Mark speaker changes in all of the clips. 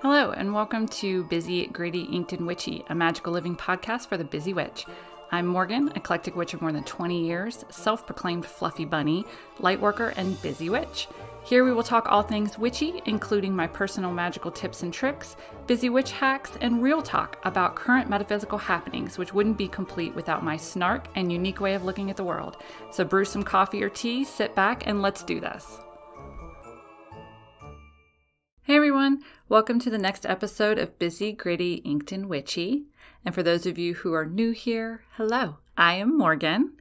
Speaker 1: Hello, and welcome to Busy, Gritty, Inked, and Witchy, a magical living podcast for the busy witch. I'm Morgan, eclectic witch of more than 20 years, self-proclaimed fluffy bunny, lightworker, and busy witch. Here we will talk all things witchy, including my personal magical tips and tricks, busy witch hacks, and real talk about current metaphysical happenings, which wouldn't be complete without my snark and unique way of looking at the world. So brew some coffee or tea, sit back, and let's do this. Hey everyone, welcome to the next episode of Busy, Gritty, Inked, and Witchy. And for those of you who are new here, hello, I am Morgan.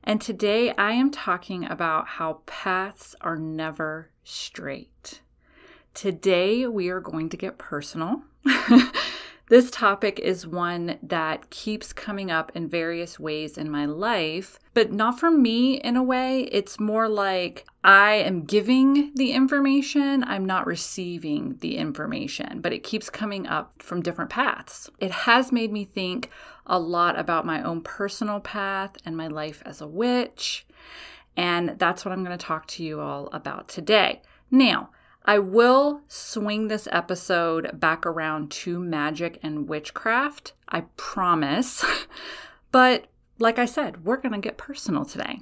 Speaker 1: And today I am talking about how paths are never straight. Today we are going to get personal. This topic is one that keeps coming up in various ways in my life, but not from me in a way. It's more like I am giving the information, I'm not receiving the information, but it keeps coming up from different paths. It has made me think a lot about my own personal path and my life as a witch, and that's what I'm going to talk to you all about today. Now, I will swing this episode back around to magic and witchcraft, I promise. But like I said, we're going to get personal today.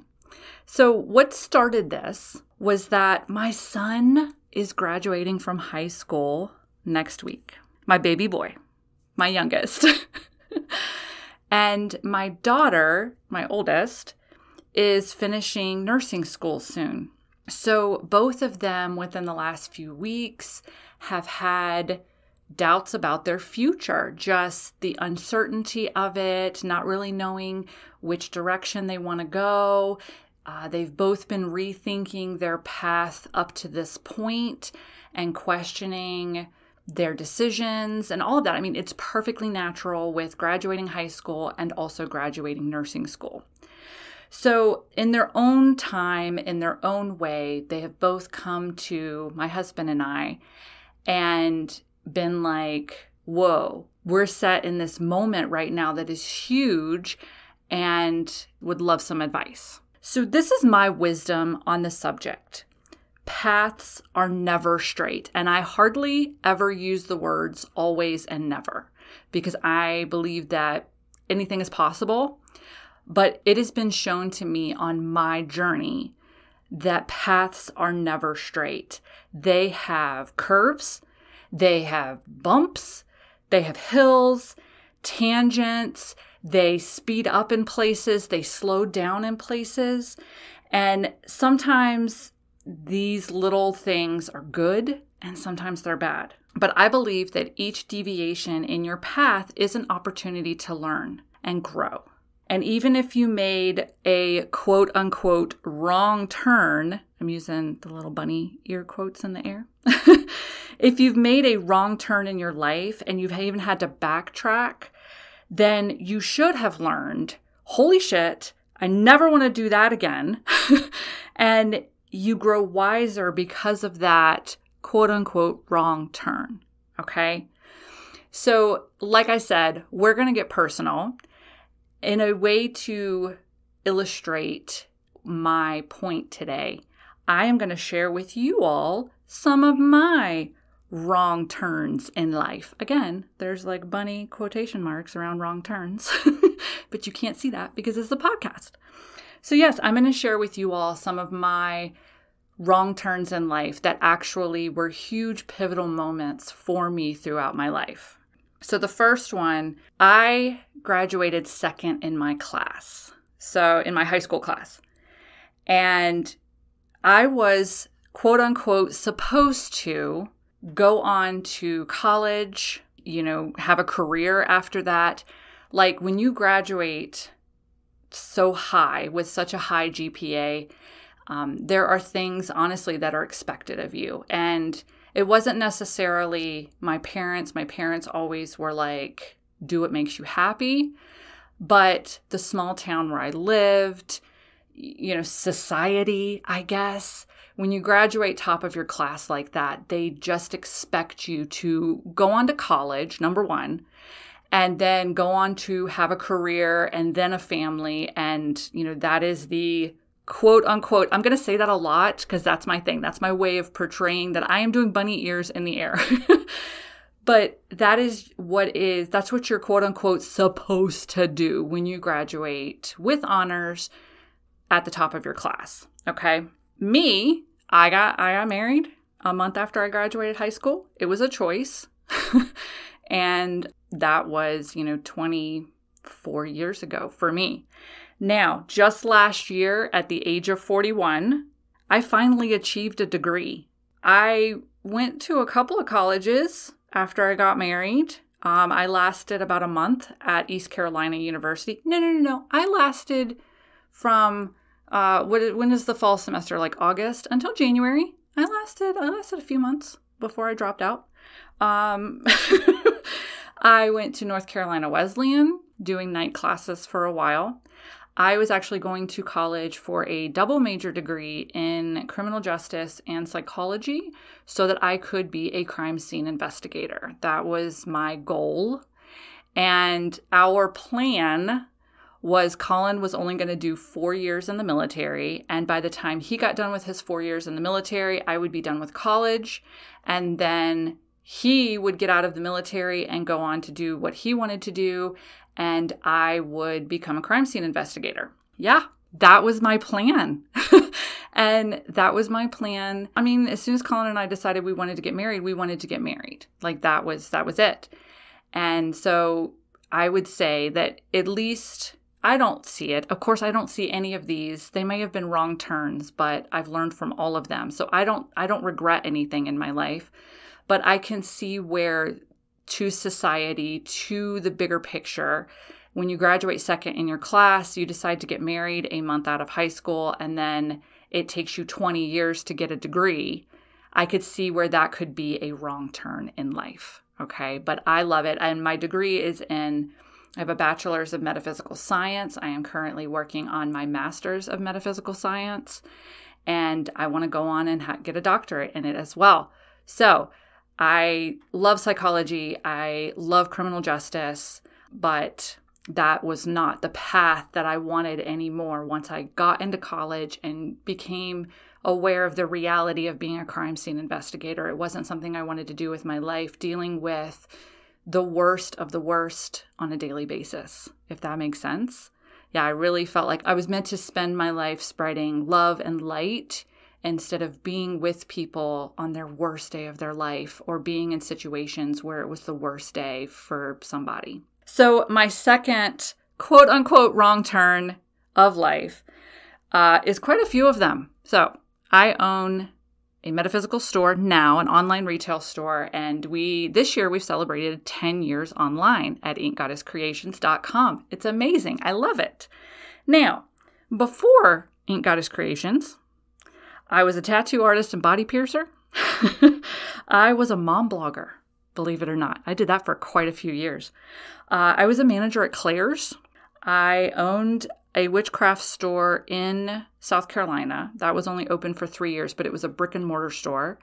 Speaker 1: So what started this was that my son is graduating from high school next week. My baby boy, my youngest. And my daughter, my oldest, is finishing nursing school soon. So both of them within the last few weeks have had doubts about their future, just the uncertainty of it, not really knowing which direction they want to go. They've both been rethinking their path up to this point and questioning their decisions and all of that. I mean, it's perfectly natural with graduating high school and also graduating nursing school. So in their own time, in their own way, they have both come to my husband and I and been like, whoa, we're set in this moment right now that is huge and would love some advice. So this is my wisdom on the subject. Paths are never straight. And I hardly ever use the words always and never because I believe that anything is possible. But it has been shown to me on my journey that paths are never straight. They have curves, they have bumps, they have hills, tangents, they speed up in places, they slow down in places. And sometimes these little things are good and sometimes they're bad. But I believe that each deviation in your path is an opportunity to learn and grow. And even if you made a quote unquote wrong turn, I'm using the little bunny ear quotes in the air. If you've made a wrong turn in your life and you've even had to backtrack, then you should have learned, holy shit, I never want to do that again. And you grow wiser because of that quote unquote wrong turn. Okay. So like I said, we're going to get personal. In a way to illustrate my point today, I am going to share with you all some of my wrong turns in life. Again, there's like bunny quotation marks around wrong turns, but you can't see that because it's a podcast. So yes, I'm going to share with you all some of my wrong turns in life that actually were huge pivotal moments for me throughout my life. So the first one, I graduated second in my class, so in my high school class. And I was, quote unquote, supposed to go on to college, have a career after that. Like when you graduate so high with such a high GPA, there are things, honestly, that are expected of you. And it wasn't necessarily my parents. My parents always were like, do what makes you happy. But the small town where I lived, society, I guess, when you graduate top of your class like that, they just expect you to go on to college, number one, and then go on to have a career and then a family. And, that is the quote unquote, I'm going to say that a lot because that's my thing. That's my way of portraying that I am doing bunny ears in the air. But that's what you're quote unquote supposed to do when you graduate with honors at the top of your class. Okay. Me, I got married a month after I graduated high school. It was a choice. And that was, 24 years ago for me. Now, just last year at the age of 41, I finally achieved a degree. I went to a couple of colleges after I got married. I lasted about a month at East Carolina University. No. I lasted from, when is the fall semester? Like August until January. I lasted a few months before I dropped out. I went to North Carolina Wesleyan doing night classes for a while. I was actually going to college for a double major degree in criminal justice and psychology so that I could be a crime scene investigator. That was my goal. And our plan was Colin was only going to do 4 years in the military. And by the time he got done with his 4 years in the military, I would be done with college. And then he would get out of the military and go on to do what he wanted to do. And I would become a crime scene investigator. Yeah, that was my plan. And that was my plan. I mean, as soon as Colin and I decided we wanted to get married, we wanted to get married. Like that was it. And so I would say that at least I don't see it. Of course, I don't see any of these. They may have been wrong turns, but I've learned from all of them. So I don't regret anything in my life, but I can see where to society, to the bigger picture, when you graduate second in your class, you decide to get married a month out of high school, and then it takes you 20 years to get a degree. I could see where that could be a wrong turn in life. Okay. But I love it. And my degree is I have a bachelor's of metaphysical science. I am currently working on my master's of metaphysical science, and I want to go on and get a doctorate in it as well. So I love psychology. I love criminal justice, but that was not the path that I wanted anymore once I got into college and became aware of the reality of being a crime scene investigator. It wasn't something I wanted to do with my life, dealing with the worst of the worst on a daily basis, if that makes sense. Yeah, I really felt like I was meant to spend my life spreading love and light instead of being with people on their worst day of their life or being in situations where it was the worst day for somebody. So my second quote unquote wrong turn of life is quite a few of them. So I own a metaphysical store now, an online retail store, and this year we've celebrated 10 years online at inkgoddesscreations.com. It's amazing. I love it. Now, before Ink Goddess Creations, I was a tattoo artist and body piercer. I was a mom blogger, believe it or not. I did that for quite a few years. I was a manager at Claire's. I owned a witchcraft store in South Carolina. That was only open for 3 years, but it was a brick and mortar store.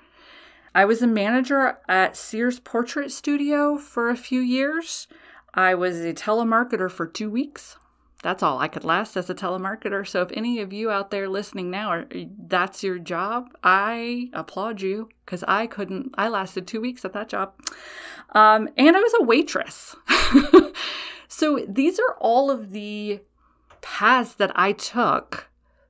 Speaker 1: I was a manager at Sears Portrait Studio for a few years. I was a telemarketer for 2 weeks. That's all I could last as a telemarketer. So if any of you out there listening now, that's your job, I applaud you, because I lasted 2 weeks at that job. And I was a waitress. So these are all of the paths that I took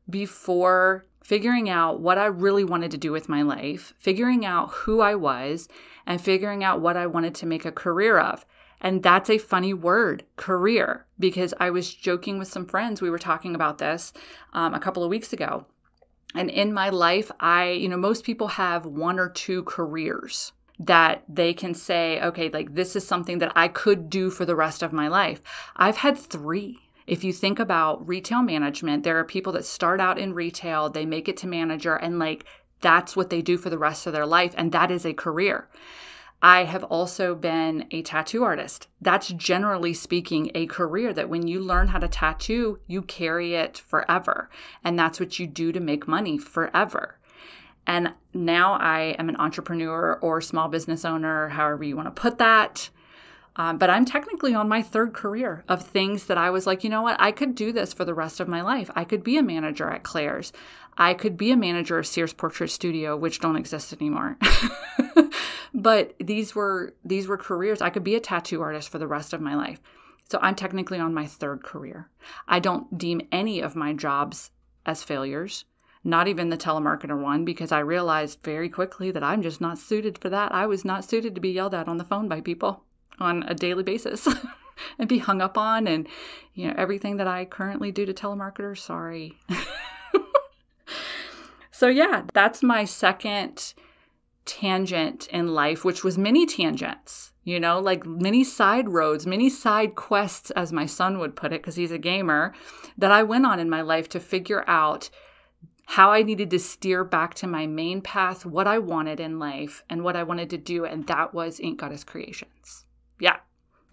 Speaker 1: before figuring out what I really wanted to do with my life, figuring out who I was, and figuring out what I wanted to make a career of. And that's a funny word, career, because I was joking with some friends. We were talking about this a couple of weeks ago. And in my life, most people have 1 or 2 careers that they can say, okay, like this is something that I could do for the rest of my life. I've had 3. If you think about retail management, there are people that start out in retail, they make it to manager, and like that's what they do for the rest of their life. And that is a career. I have also been a tattoo artist. That's generally speaking a career that when you learn how to tattoo, you carry it forever. And that's what you do to make money forever. And now I am an entrepreneur or small business owner, however you want to put that. But I'm technically on my third career of things that I was like, you know what? I could do this for the rest of my life. I could be a manager at Claire's. I could be a manager of Sears Portrait Studio, which don't exist anymore. But these were careers. I could be a tattoo artist for the rest of my life. So I'm technically on my third career. I don't deem any of my jobs as failures, not even the telemarketer one, because I realized very quickly that I'm just not suited for that. I was not suited to be yelled at on the phone by people on a daily basis and be hung up on, and everything that I currently do to telemarketers. Sorry. So yeah, that's my second tangent in life, which was mini tangents, like mini side roads, mini side quests, as my son would put it, because he's a gamer, that I went on in my life to figure out how I needed to steer back to my main path, what I wanted in life, and what I wanted to do, and that was Ink Goddess Creations. Yeah.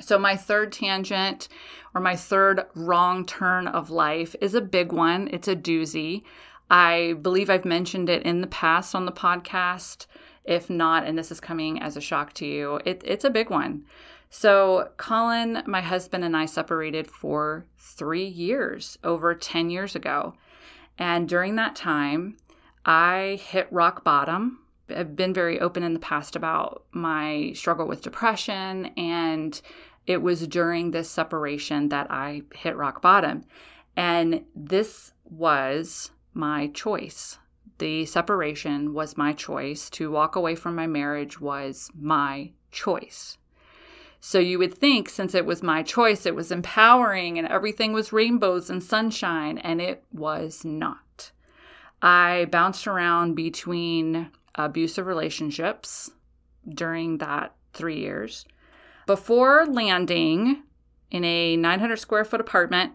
Speaker 1: So my third tangent, or my third wrong turn of life, is a big one. It's a doozy. I believe I've mentioned it in the past on the podcast. If not, and this is coming as a shock to you, it's a big one. So Colin, my husband, and I separated for 3 years, over 10 years ago. And during that time, I hit rock bottom. I've been very open in the past about my struggle with depression, and it was during this separation that I hit rock bottom. And this was my choice. The separation was my choice. To walk away from my marriage was my choice. So you would think, since it was my choice, it was empowering and everything was rainbows and sunshine, and it was not. I bounced around between abusive relationships during that 3 years before landing in a 900 square foot apartment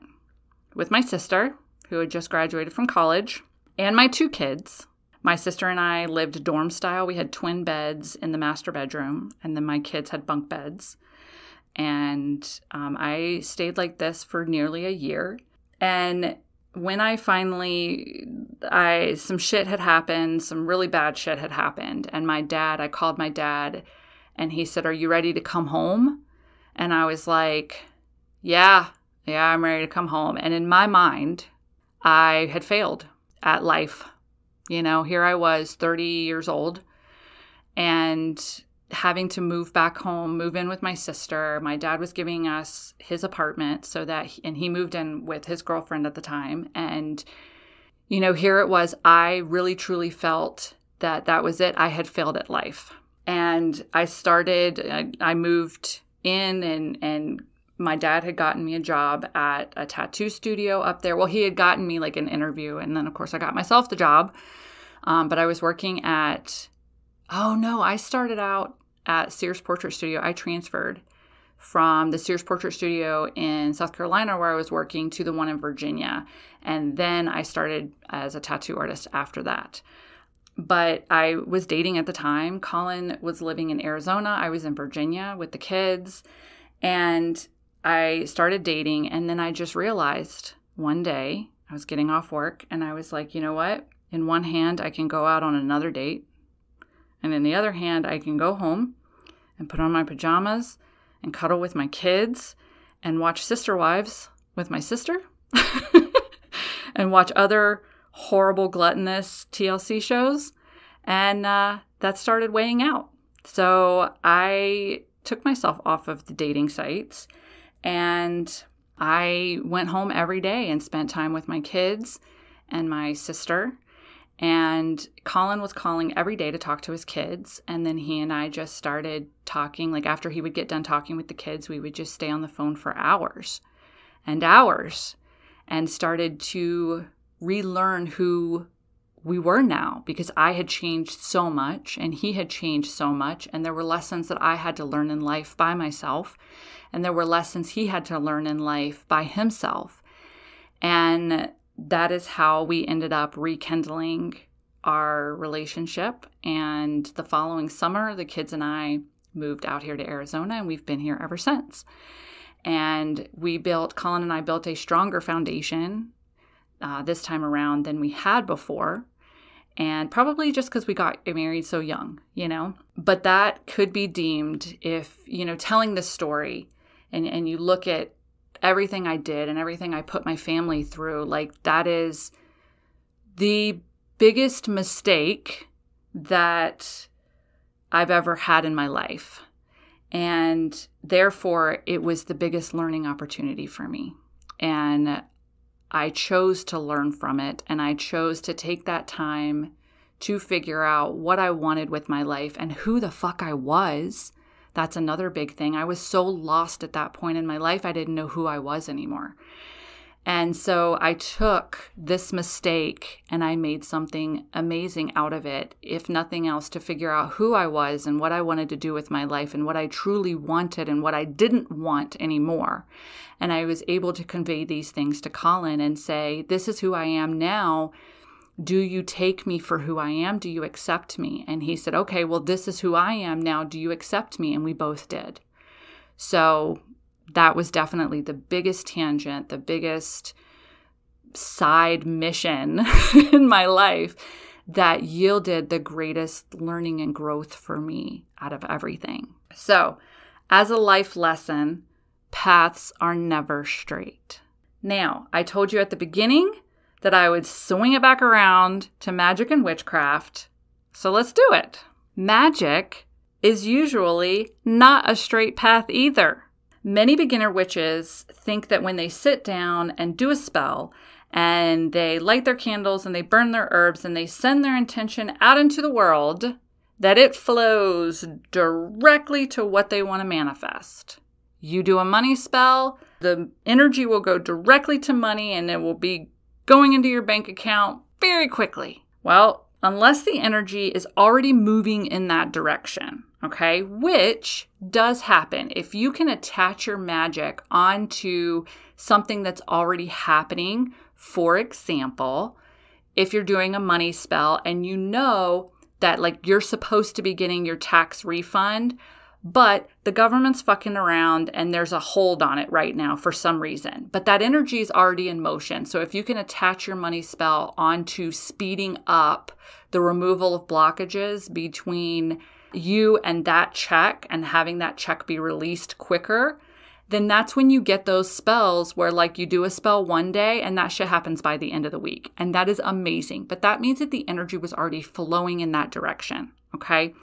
Speaker 1: with my sister, who had just graduated from college, and my 2 kids. My sister and I lived dorm style. We had twin beds in the master bedroom, and then my kids had bunk beds. And I stayed like this for nearly a year. And when I finally, some shit had happened, some really bad shit had happened. And I called my dad, and he said, "Are you ready to come home?" And I was like, yeah, I'm ready to come home. And in my mind, I had failed at life. Here I was, 30 years old, and having to move back home, move in with my sister. My dad was giving us his apartment and he moved in with his girlfriend at the time. And, here it was, I really truly felt that was it. I had failed at life. And I moved in, and my dad had gotten me a job at a tattoo studio up there. Well, he had gotten me like an interview, and then of course I got myself the job. But I was working I started out at Sears Portrait Studio. I transferred from the Sears Portrait Studio in South Carolina, where I was working, to the one in Virginia. And then I started as a tattoo artist after that. But I was dating at the time. Colin was living in Arizona. I was in Virginia with the kids. And I started dating, and then I just realized one day I was getting off work, and I was like, you know what? In one hand, I can go out on another date, and in the other hand, I can go home and put on my pajamas and cuddle with my kids and watch Sister Wives with my sister and watch other horrible, gluttonous TLC shows. And that started weighing out. So I took myself off of the dating sites, and I went home every day and spent time with my kids and my sister. And Colin was calling every day to talk to his kids. And then he and I just started talking. Like after he would get done talking with the kids, we would just stay on the phone for hours and hours, and started to relearn who we were now, because I had changed so much and he had changed so much. And there were lessons that I had to learn in life by myself. And there were lessons he had to learn in life by himself. And that is how we ended up rekindling our relationship. And the following summer, the kids and I moved out here to Arizona, and we've been here ever since. And Colin and I built a stronger foundation this time around than we had before. And probably just because we got married so young, But that could be deemed, if, telling this story and you look at everything I did and everything I put my family through, like that is the biggest mistake that I've ever had in my life. And therefore, it was the biggest learning opportunity for me. And I chose to learn from it, and I chose to take that time to figure out what I wanted with my life and who the fuck I was. That's another big thing. I was so lost at that point in my life, I didn't know who I was anymore. And so I took this mistake and I made something amazing out of it, if nothing else, to figure out who I was and what I wanted to do with my life and what I truly wanted and what I didn't want anymore. And I was able to convey these things to Colin and say, this is who I am now. Do you take me for who I am? Do you accept me? And he said, okay, well, this is who I am now. Do you accept me? And we both did. So that was definitely the biggest tangent, the biggest side mission in my life that yielded the greatest learning and growth for me out of everything. So, as a life lesson, paths are never straight. Now, I told you at the beginning that I would swing it back around to magic and witchcraft. So let's do it. Magic is usually not a straight path either. Many beginner witches think that when they sit down and do a spell and they light their candles and they burn their herbs and they send their intention out into the world, that it flows directly to what they want to manifest. You do a money spell, the energy will go directly to money and it will be going into your bank account very quickly. Well, unless the energy is already moving in that direction, okay, which does happen. If you can attach your magic onto something that's already happening, for example, if you're doing a money spell and you know that like you're supposed to be getting your tax refund, but the government's fucking around and there's a hold on it right now for some reason. But that energy is already in motion. So if you can attach your money spell onto speeding up the removal of blockages between you and that check and having that check be released quicker, then that's when you get those spells where like you do a spell one day and that shit happens by the end of the week. And that is amazing. But that means that the energy was already flowing in that direction. Okay.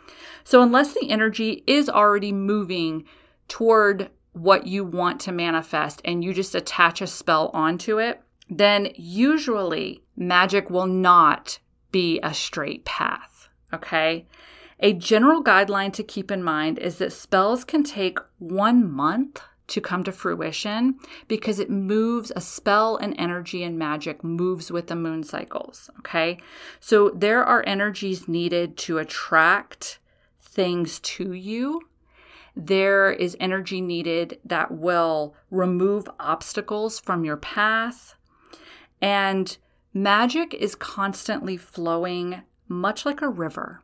Speaker 1: So unless the energy is already moving toward what you want to manifest and you just attach a spell onto it, then usually magic will not be a straight path. Okay. A general guideline to keep in mind is that spells can take 1 month to come to fruition because it moves, a spell and energy and magic moves with the moon cycles, okay? So there are energies needed to attract things to you. There is energy needed that will remove obstacles from your path. And magic is constantly flowing, much like a river.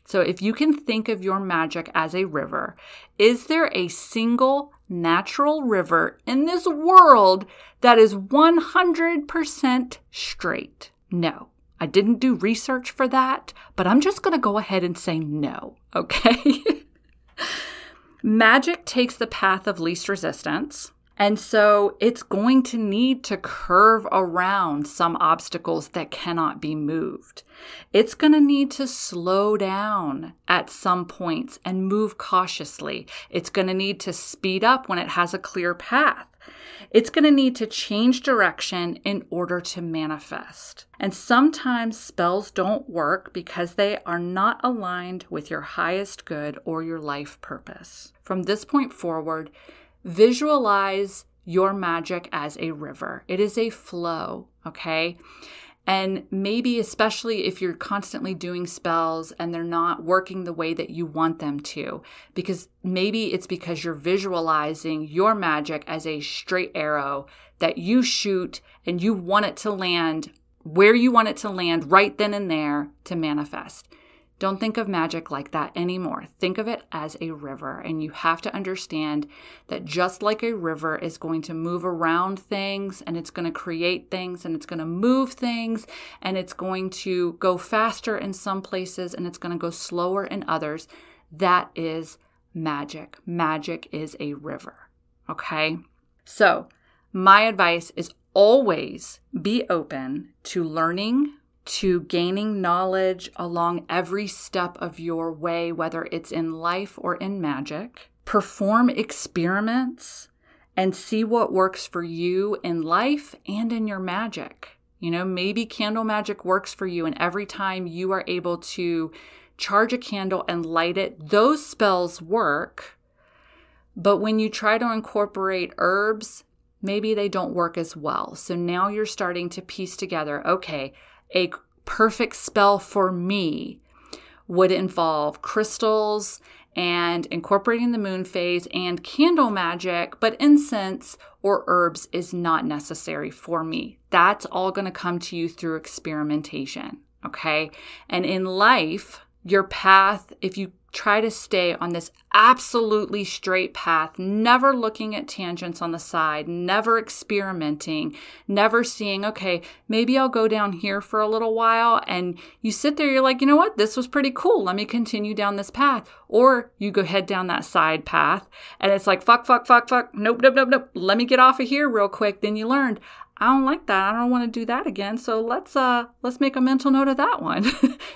Speaker 1: So if you can think of your magic as a river, is there a single natural river in this world that is 100% straight? No. I didn't do research for that, but I'm just going to go ahead and say no, okay? Magic takes the path of least resistance. And so it's going to need to curve around some obstacles that cannot be moved. It's going to need to slow down at some points and move cautiously. It's going to need to speed up when it has a clear path. It's going to need to change direction in order to manifest. And sometimes spells don't work because they are not aligned with your highest good or your life purpose. From this point forward, visualize your magic as a river. It is a flow, okay? And maybe especially if you're constantly doing spells and they're not working the way that you want them to, because maybe it's because you're visualizing your magic as a straight arrow that you shoot and you want it to land where you want it to land right then and there to manifest. Don't think of magic like that anymore. Think of it as a river. And you have to understand that just like a river is going to move around things, and it's going to create things, and it's going to move things, and it's going to go faster in some places, and it's going to go slower in others, that is magic. Magic is a river. Okay? So my advice is always be open to learning, to gaining knowledge along every step of your way, whether it's in life or in magic. Perform experiments and see what works for you in life and in your magic. Maybe candle magic works for you, and every time you are able to charge a candle and light it, those spells work. But when you try to incorporate herbs, maybe they don't work as well. So now you're starting to piece together, okay, a perfect spell for me would involve crystals and incorporating the moon phase and candle magic, but incense or herbs is not necessary for me. That's all going to come to you through experimentation, okay? And in life, your path, if you try to stay on this absolutely straight path, never looking at tangents on the side, never experimenting, never seeing, okay, maybe I'll go down here for a little while, and you sit there, you're like, you know what, this was pretty cool, let me continue down this path. Or you go head down that side path, and it's like, fuck, nope, let me get off of here real quick. Then you learned, I don't like that. I don't want to do that again. So let's make a mental note of that one.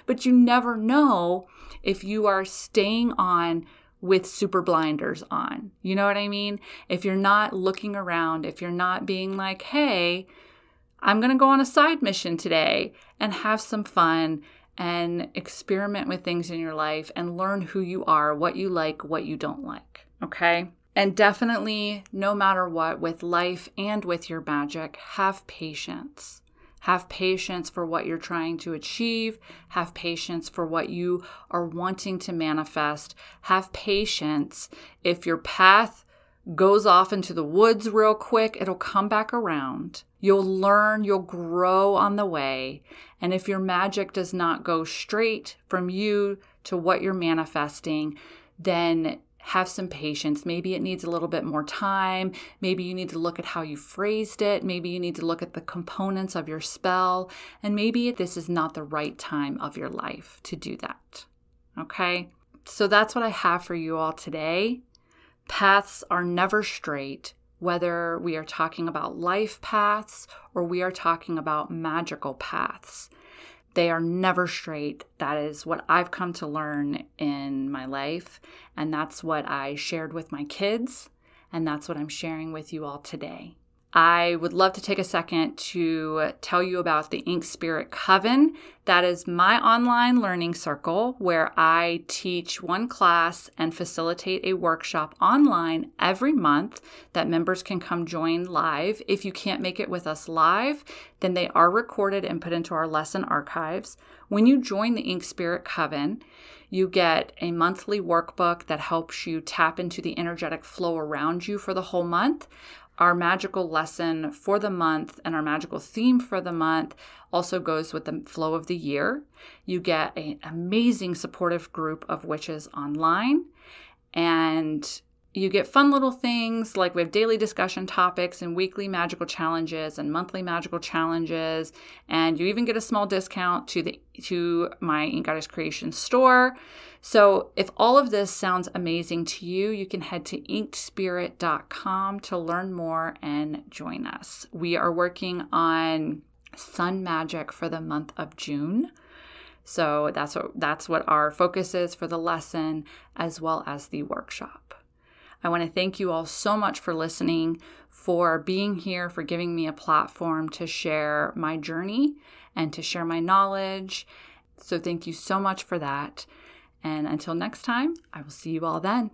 Speaker 1: But you never know if you are staying on with super blinders on. You know what I mean? If you're not looking around, if you're not being like, hey, I'm going to go on a side mission today and have some fun and experiment with things in your life and learn who you are, what you like, what you don't like. Okay? And definitely, no matter what, with life and with your magic, have patience. Have patience for what you're trying to achieve. Have patience for what you are wanting to manifest. Have patience. If your path goes off into the woods real quick, it'll come back around. You'll learn, you'll grow on the way. And if your magic does not go straight from you to what you're manifesting, then have some patience. Maybe it needs a little bit more time. Maybe you need to look at how you phrased it. Maybe you need to look at the components of your spell. And maybe this is not the right time of your life to do that. Okay? So that's what I have for you all today. Paths are never straight, whether we are talking about life paths or we are talking about magical paths. They are never straight. That is what I've come to learn in my life. And that's what I shared with my kids. And that's what I'm sharing with you all today. I would love to take a second to tell you about the Ink Spirit Coven. That is my online learning circle where I teach one class and facilitate a workshop online every month that members can come join live. If you can't make it with us live, then they are recorded and put into our lesson archives. When you join the Ink Spirit Coven, you get a monthly workbook that helps you tap into the energetic flow around you for the whole month. Our magical lesson for the month and our magical theme for the month also goes with the flow of the year. You get an amazing supportive group of witches online, and you get fun little things like we have daily discussion topics and weekly magical challenges and monthly magical challenges, and you even get a small discount to my Ink Goddess Creation store. So if all of this sounds amazing to you, you can head to inkspirit.com to learn more and join us. We are working on sun magic for the month of June. So that's what our focus is for the lesson as well as the workshop. I want to thank you all so much for listening, for being here, for giving me a platform to share my journey and to share my knowledge. So thank you so much for that. And until next time, I will see you all then.